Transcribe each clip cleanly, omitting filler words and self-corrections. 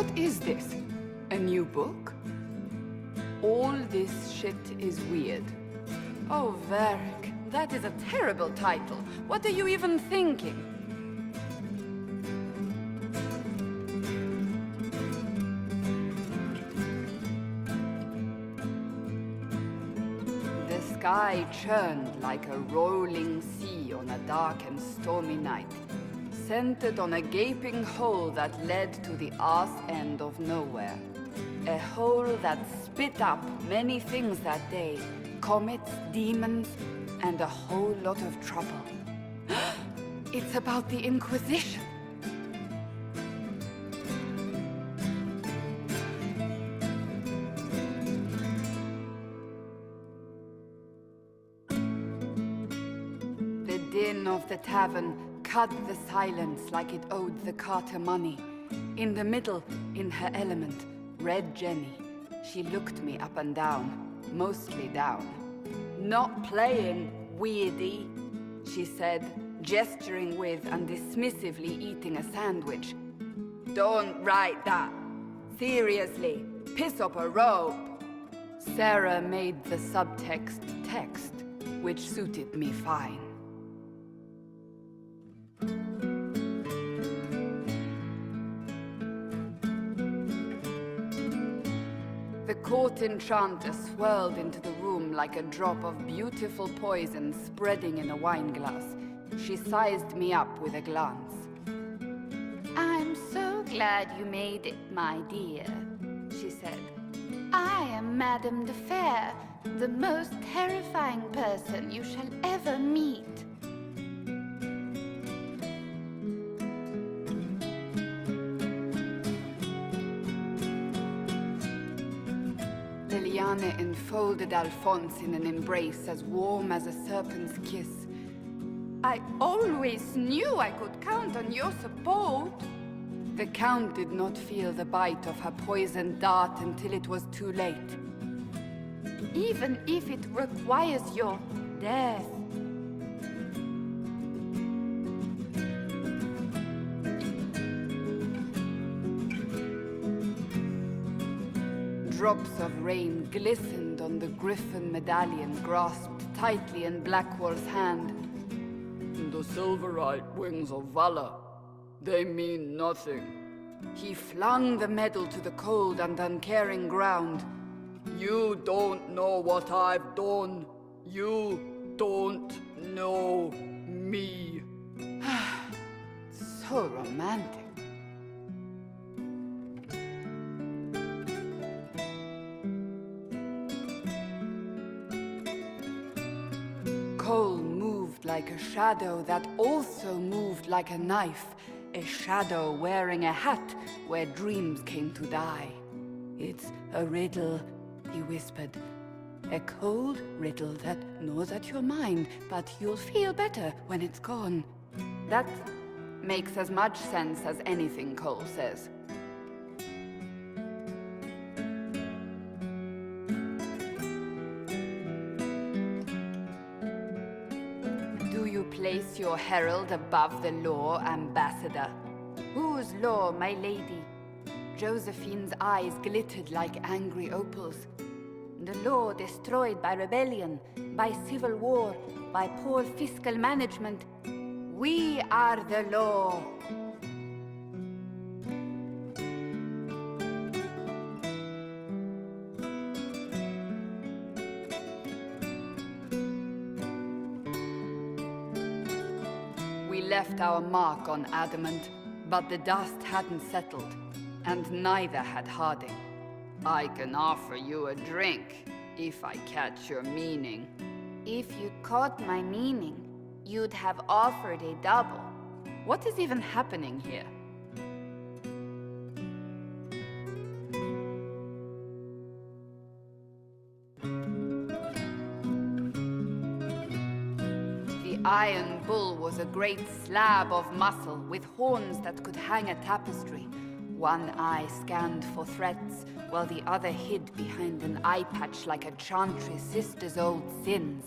What is this? A new book? All this shit is weird. Oh, Varric, that is a terrible title. What are you even thinking? The sky churned like a rolling sea on a dark and stormy night, centered on a gaping hole that led to the arse end of nowhere. A hole that spit up many things that day. Comets, demons, and a whole lot of trouble. It's about the Inquisition. The din of the tavern cut the silence like it owed the carter money. In the middle, in her element, Red Jenny. She looked me up and down, mostly down. Not playing, weirdy, she said, gesturing with and dismissively eating a sandwich. Don't write that. Seriously, piss up a rope. Sarah made the subtext text, which suited me fine. The court enchanter swirled into the room like a drop of beautiful poison spreading in a wineglass. She sized me up with a glance. I'm so glad you made it, my dear, she said. I am Madame de Fair, the most terrifying person you shall ever meet. Liliane enfolded Alphonse in an embrace as warm as a serpent's kiss. I always knew I could count on your support. The Count did not feel the bite of her poisoned dart until it was too late. Even if it requires your death. Drops of rain glistened on the griffin medallion grasped tightly in Blackwall's hand. The silverite wings of valor, they mean nothing. He flung the medal to the cold and uncaring ground. You don't know what I've done. You don't know me. So romantic. Cole moved like a shadow that also moved like a knife. A shadow wearing a hat where dreams came to die. It's a riddle, he whispered. A cold riddle that gnaws at your mind, but you'll feel better when it's gone. That makes as much sense as anything Cole says. Place your herald above the law, ambassador. Whose law, my lady? Josephine's eyes glittered like angry opals. The law destroyed by rebellion, by civil war, by poor fiscal management. We are the law. We left our mark on adamant, but the dust hadn't settled, and neither had Harding. I can offer you a drink, if I catch your meaning. If you caught my meaning, you'd have offered a double. What is even happening here? The Iron Bull was a great slab of muscle with horns that could hang a tapestry. One eye scanned for threats, while the other hid behind an eye patch like a chantry's sister's old sins.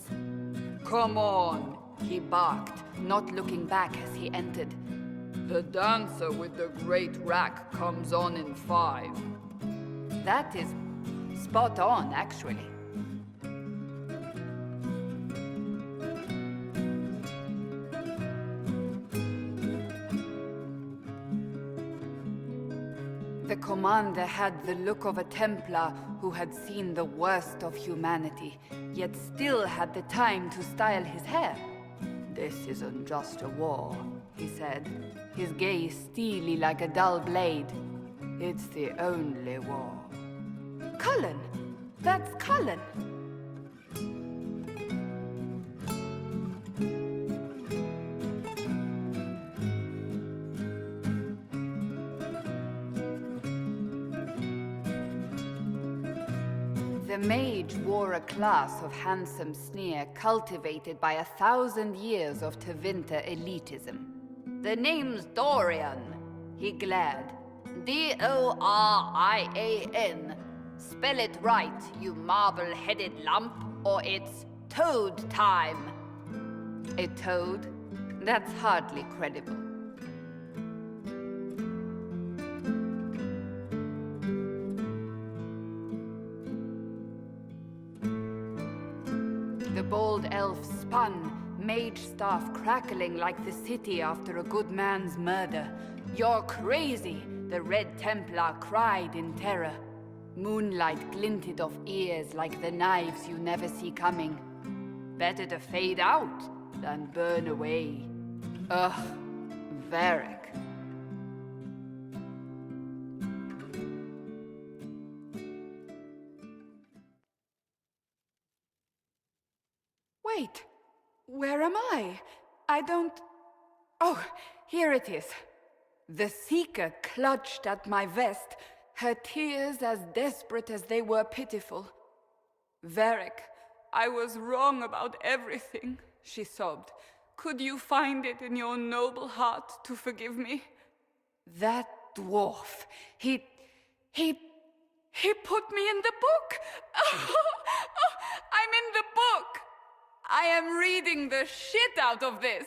Come on, he barked, not looking back as he entered. The dancer with the great rack comes on in 5. That is spot on, actually. The commander had the look of a Templar who had seen the worst of humanity, yet still had the time to style his hair. "This isn't just a war," he said, his gaze steely like a dull blade. "It's the only war." Cullen! That's Cullen! The mage wore a class of handsome sneer cultivated by 1,000 years of Tevinter elitism. "The name's Dorian," he glared. D-O-R-I-A-N. Spell it right, you marble-headed lump, or it's toad time. A toad? That's hardly credible. The bold elf spun, mage staff crackling like the city after a good man's murder. "You're crazy!" the Red Templar cried in terror. Moonlight glinted off ears like the knives you never see coming. Better to fade out than burn away. Ugh, Varric. Wait, where am I? I don't... Oh, here it is. The Seeker clutched at my vest, her tears as desperate as they were pitiful. "Varric, I was wrong about everything," she sobbed. "Could you find it in your noble heart to forgive me?" That dwarf, he put me in the book! I'm in the book! I am reading the shit out of this!